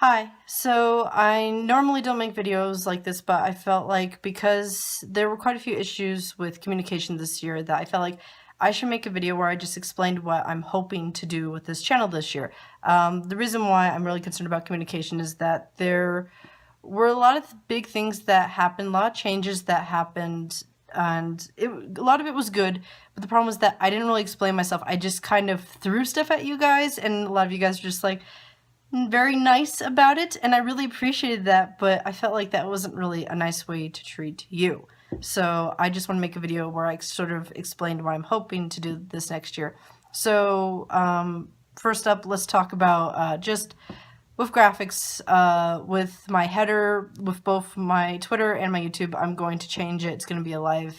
Hi. So I normally don't make videos like this, but I felt like because there were quite a few issues with communication this year that I felt like I should make a video where I just explained what I'm hoping to do with this channel this year. The reason why I'm really concerned about communication is that there were a lot of big things that happened, a lot of changes that happened, and a lot of it was good, but the problem was that I didn't really explain myself. I just kind of threw stuff at you guys, and a lot of you guys were just like, very nice about it, and I really appreciated that, but I felt like that wasn't really a nice way to treat you. So I just want to make a video where I sort of explained what I'm hoping to do this next year. So first up, let's talk about just with graphics, with my header, with both my Twitter and my YouTube. I'm going to change it. It's going to be a live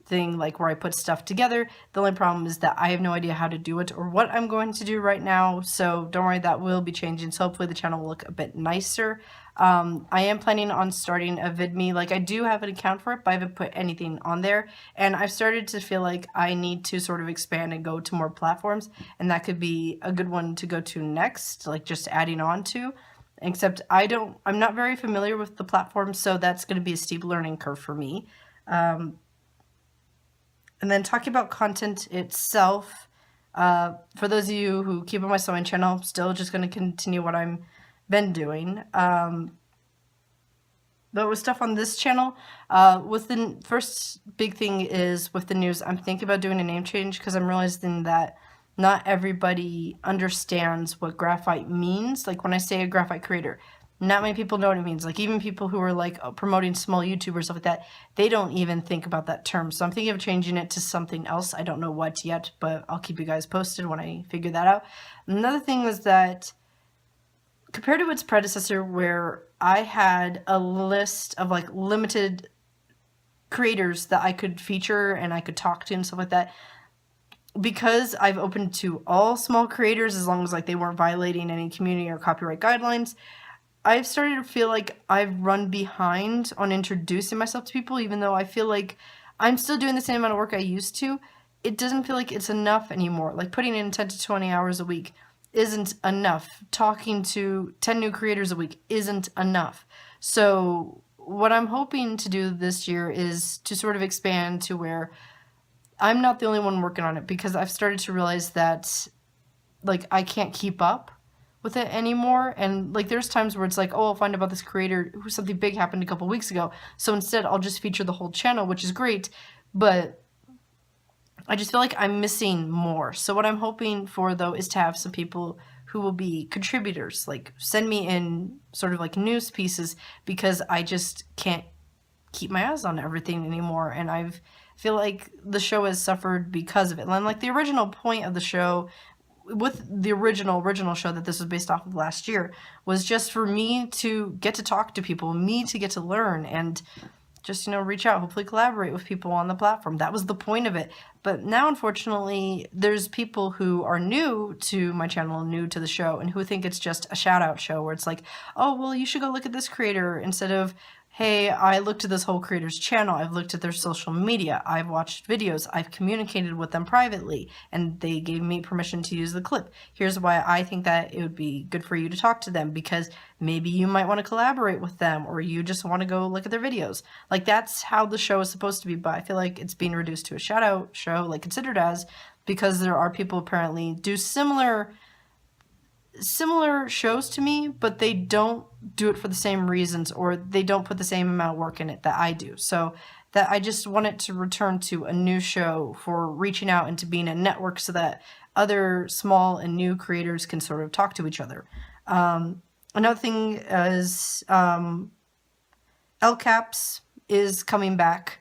thing, like where I put stuff together. The only problem is that I have no idea how to do it or what I'm going to do right now, so don't worry, that will be changing. So hopefully the channel will look a bit nicer. I am planning on starting a VidMe. Like, I do have an account for it, but I haven't put anything on there, and I've started to feel like I need to sort of expand and go to more platforms, and that could be a good one to go to next, like just adding on to. Except I'm not very familiar with the platform, so that's going to be a steep learning curve for me. And then talking about content itself, for those of you who keep on my sewing channel, I'm still just going to continue what I've been doing. But with stuff on this channel, with the first big thing is with the news, I'm thinking about doing a name change because I'm realizing that not everybody understands what graphite means. Like, when I say a graphite creator, not many people know what it means. Like, even people who are like promoting small YouTubers, stuff like that, they don't even think about that term. So I'm thinking of changing it to something else. I don't know what yet, but I'll keep you guys posted when I figure that out. Another thing was that compared to its predecessor, where I had a list of like limited creators that I could feature and I could talk to and stuff like that, because I've opened to all small creators as long as like they weren't violating any community or copyright guidelines, I've started to feel like I've run behind on introducing myself to people, even though I feel like I'm still doing the same amount of work I used to. It doesn't feel like it's enough anymore. Like, putting in 10 to 20 hours a week isn't enough. Talking to 10 new creators a week isn't enough. So what I'm hoping to do this year is to sort of expand to where I'm not the only one working on it, because I've started to realize that, like, I can't keep up with it anymore. And like, there's times where it's like, oh, I'll find about this creator who something big happened a couple weeks ago, so instead I'll just feature the whole channel, which is great, but I just feel like I'm missing more. So what I'm hoping for, though, is to have some people who will be contributors, like send me in sort of like news pieces, because I just can't keep my eyes on everything anymore, and I feel like the show has suffered because of it. And like, the original point of the show, with the original show that this was based off of last year, was just for me to get to talk to people, me to get to learn, and just, reach out, hopefully collaborate with people on the platform. That was the point of it. But now, unfortunately, there's people who are new to my channel, new to the show, and who think it's just a shout out show where it's like, oh, well, you should go look at this creator, instead of, hey, I looked at this whole creator's channel, I've looked at their social media, I've watched videos, I've communicated with them privately, and they gave me permission to use the clip. Here's why I think that it would be good for you to talk to them, because maybe you might want to collaborate with them, or you just want to go look at their videos. Like, that's how the show is supposed to be, but I feel like it's being reduced to a shout out show, like considered as, because there are people apparently do similar shows to me, but they don't do it for the same reasons, or they don't put the same amount of work in it that I do. So that I just want it to return to a new show for reaching out into being a network, so that other small and new creators can sort of talk to each other. Another thing is LCAPS is coming back.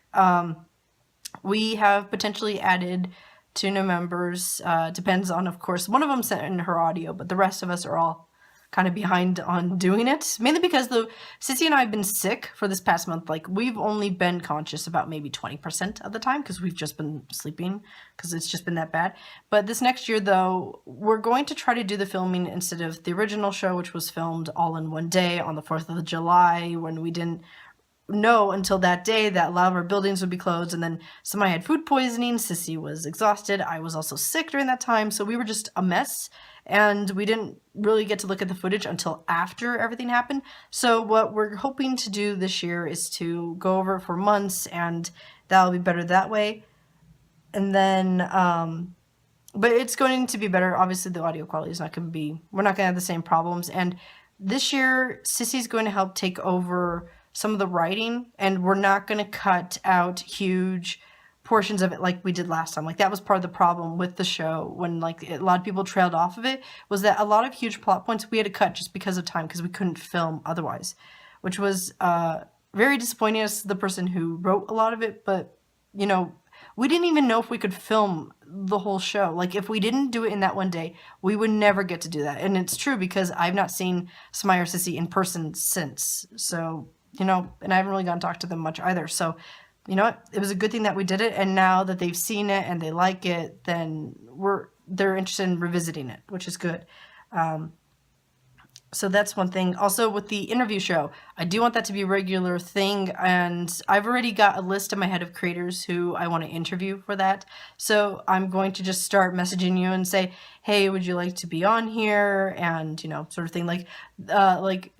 We have potentially added 2 new members. Depends on, of course, one of them sent in her audio, but the rest of us are all kind of behind on doing it, mainly because Sissy and I have been sick for this past month. Like, we've only been conscious about maybe 20% of the time, because we've just been sleeping, because it's just been that bad. But this next year, though, we're going to try to do the filming instead of the original show, which was filmed all in one day on the 4th of July, when we didn't know until that day that a lot of our buildings would be closed, and then somebody had food poisoning, Sissy was exhausted, I was also sick during that time, so we were just a mess, and we didn't really get to look at the footage until after everything happened. So what we're hoping to do this year is to go over it for months, and that'll be better that way. And then, but it's going to be better. Obviously, the audio quality is not going to be, we're not going to have the same problems. And this year, Sissy's going to help take over some of the writing, and we're not going to cut out huge portions of it like we did last time. Like, that was part of the problem with the show when, like, a lot of people trailed off of it, was that a lot of huge plot points we had to cut just because of time, because we couldn't film otherwise, which was very disappointing as the person who wrote a lot of it. But, you know, we didn't even know if we could film the whole show. Like, if we didn't do it in that one day, we would never get to do that. And it's true, because I've not seen Smile or Sissy in person since. So, you know, and I haven't really gotten to talk to them much either. So, you know what? It was a good thing that we did it. And now that they've seen it and they like it, then they're interested in revisiting it, which is good. So that's one thing. Also, with the interview show, I do want that to be a regular thing, and I've already got a list in my head of creators who I want to interview for that. So I'm going to just start messaging you and say, hey, would you like to be on here? And, you know, sort of thing. Like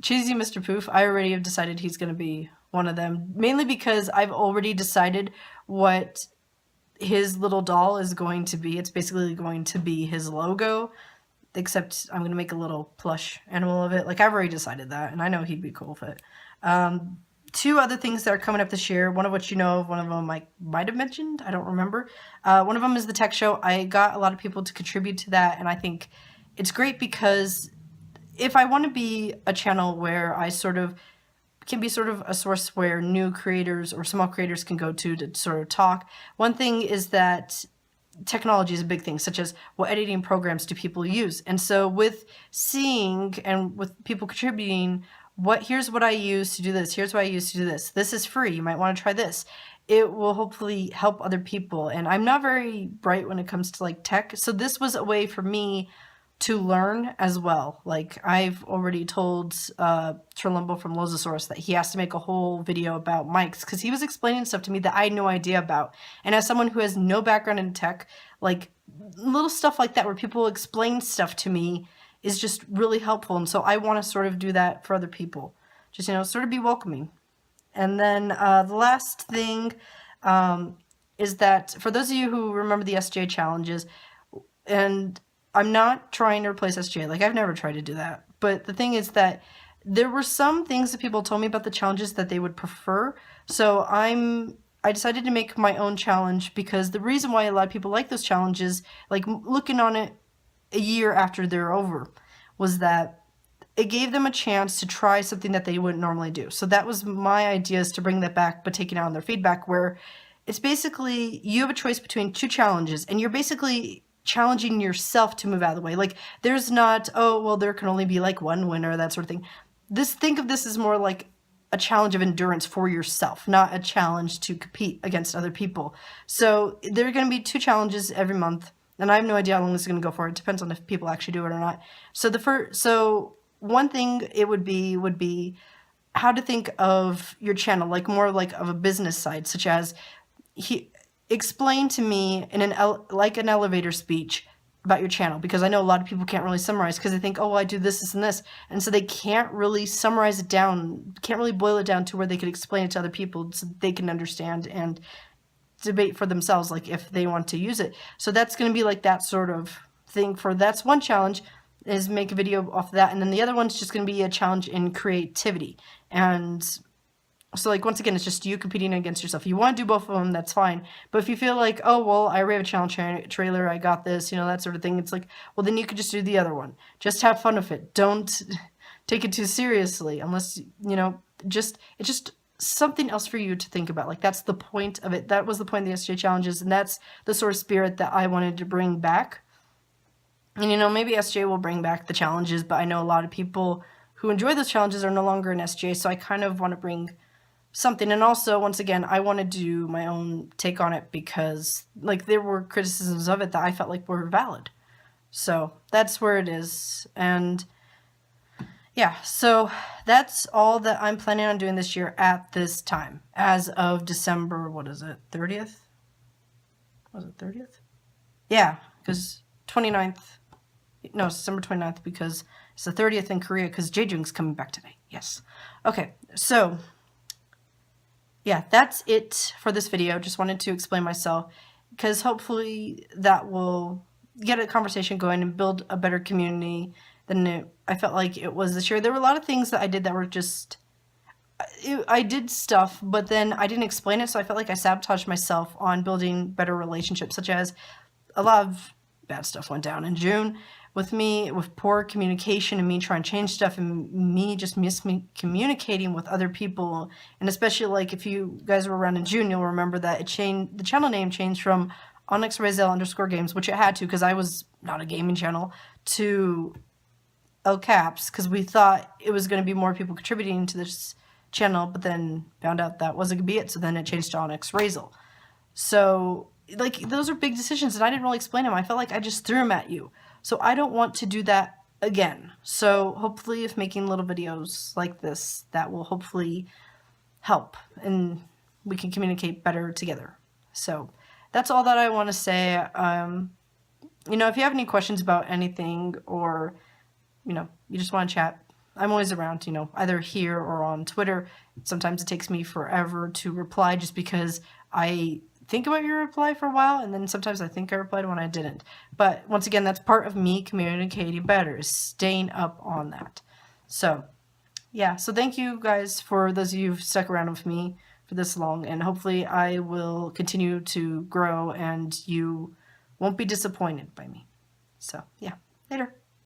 Cheesy Mr. Poof, I already have decided he's going to be one of them, mainly because I've already decided what his little doll is going to be. It's basically going to be his logo, except I'm going to make a little plush animal of it. Like, I've already decided that, and I know he'd be cool with it. Two other things that are coming up this year, one of which you know of, one of them I might have mentioned, I don't remember. One of them is the tech show. I got a lot of people to contribute to that, and I think it's great, because if I want to be a channel where I can be sort of a source where new creators or small creators can go to sort of talk, one thing is that technology is a big thing, such as what editing programs do people use. And so with seeing and with people contributing, here's what I use to do this, here's what I use to do this, this is free, you might want to try this, it will hopefully help other people. And I'm not very bright when it comes to like tech, so this was a way for me to learn as well. Like, I've already told Trolumbo from Lozosaurus that he has to make a whole video about mics, because he was explaining stuff to me that I had no idea about. And as someone who has no background in tech, like, little stuff like that where people explain stuff to me is just really helpful. And so I want to sort of do that for other people. Just, you know, sort of be welcoming. And then the last thing is that for those of you who remember the SJ challenges, and I'm not trying to replace SJ. Like, I've never tried to do that. But the thing is that there were some things that people told me about the challenges that they would prefer. So I decided to make my own challenge, because the reason why a lot of people like those challenges, like looking on it a year after they're over, was that it gave them a chance to try something that they wouldn't normally do. So that was my idea, is to bring that back, but taking out on their feedback, where it's basically you have a choice between two challenges, and you're basically challenging yourself to move out of the way. Like, there's not, oh, well, there can only be like one winner, that sort of thing. Think of this as more like a challenge of endurance for yourself, not a challenge to compete against other people. So there are going to be 2 challenges every month, and I have no idea how long this is going to go for. It depends on if people actually do it or not. So one thing it would be how to think of your channel, like more like of a business side, such as explain to me in an elevator speech about your channel, because I know a lot of people can't really summarize, because they think, oh, well, I do this and this, and so they can't really summarize it down, can't really boil it down to where they could explain it to other people so they can understand and debate for themselves, like if they want to use it. So that's going to be like that sort of thing. That's one challenge, is make a video off of that, and then the other one's just going to be a challenge in creativity. And so, like, once again, it's just you competing against yourself. You want to do both of them, that's fine. But if you feel like, oh, well, I already have a challenge trailer, I got this, you know, that sort of thing, it's like, well, then you could just do the other one. Just have fun with it. Don't take it too seriously, unless, you know, it's just something else for you to think about. Like, that's the point of it. That was the point of the SJ challenges, and that's the sort of spirit that I wanted to bring back. And, you know, maybe SJ will bring back the challenges, but I know a lot of people who enjoy those challenges are no longer in SJ, so I kind of want to bring something. And also, once again, I want to do my own take on it, because like there were criticisms of it that I felt like were valid. So that's where it is. And yeah, so that's all that I'm planning on doing this year at this time, as of December, what is it, 30th? Was it 30th? Yeah, because 29th No, it's December 29th because it's the 30th in Korea because Jejung's coming back today. Yes. Okay, so yeah, that's it for this video. Just wanted to explain myself because hopefully that will get a conversation going and build a better community than I felt like it was this year. There were a lot of things that I did that were just... I did stuff, but then I didn't explain it, so I felt like I sabotaged myself on building better relationships, such as a lot of bad stuff went down in June with me, with poor communication and me trying to change stuff and me just miscommunicating with other people. And especially, like, if you guys were around in June, you'll remember that the channel name changed from OnyxRaizel_games, which it had to because I was not a gaming channel, to L Caps because we thought it was going to be more people contributing to this channel, but then found out that wasn't gonna be it, so then it changed to OnyxRaizel. So, like, those are big decisions, and I didn't really explain them. I felt like I just threw them at you. So I don't want to do that again. So hopefully, if making little videos like this, that will hopefully help, and we can communicate better together. So that's all that I want to say. You know, if you have any questions about anything, or, you know, you just want to chat, I'm always around, you know, either here or on Twitter. Sometimes it takes me forever to reply just because I think about your reply for a while, and then sometimes I think I replied when I didn't. But once again, that's part of me communicating better, is staying up on that. So, yeah. So thank you guys for those of you who've stuck around with me for this long, and hopefully I will continue to grow and you won't be disappointed by me. So, yeah. Later.